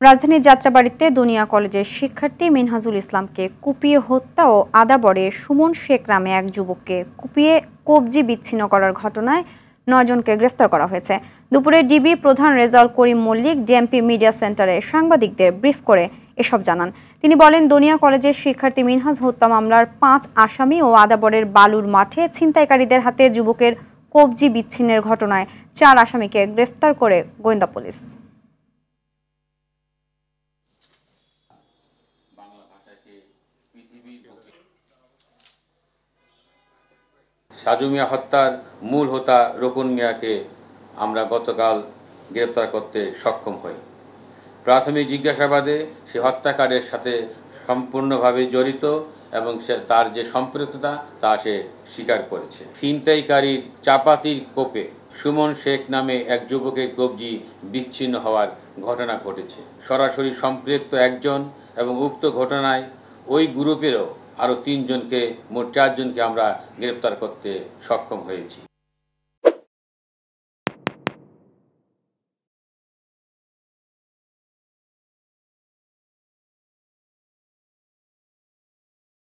রাজধানীর যাত্রাবাড়ীতে দুনিয়া কলেজের শিক্ষার্থী মিনহাজুল ইসলামকে কুপিয়ে হত্যা ও আদাবরে সুমন শেখ নামে এক যুবককে কুপিয়ে কবজি বিচ্ছিন্ন করার ঘটনায় ৯ জনকে গ্রেফতার করা হয়েছে। দুপুরে ডিবি প্রধান রেজাউল করিম মল্লিক ডিএমপি মিডিয়া সেন্টারে সাংবাদিকদের ব্রিফ করে এসব জানান। তিনি বলেন, দুনিয়া কলেজের শিক্ষার্থী মিনহাজ হত্যা মামলার ৫ আসামি ও আদাবরের বালুর মাঠে ছিনতাইকারীদের হাতে যুবকের কবজি বিচ্ছিন্নের ঘটনায় ৪ আসামিকে গ্রেফতার করে গোয়েন্দা পুলিশ। সাজু মিয়া হত্যার মূল হোতা রকুন মিয়াকে আমরা গতকাল গ্রেপ্তার করতে সক্ষম হই। প্রাথমিক জিজ্ঞাসাবাদে সে হত্যাকাণ্ডের সাথে সম্পূর্ণভাবে জড়িত এবং তার যে সম্পৃক্ততা তা সে স্বীকার করেছে। ছিনতাইকারীর চাপাতির কোপে সুমন শেখ নামে এক যুবকের কবজি বিচ্ছিন্ন হওয়ার ঘটনা ঘটেছে। সরাসরি সম্পৃক্ত একজন এবং উক্ত ঘটনায় ওই গ্রুপেরও আরও ৩ জনকে, মোট ৪ জনকে আমরা গ্রেপ্তার করতে সক্ষম হয়েছি।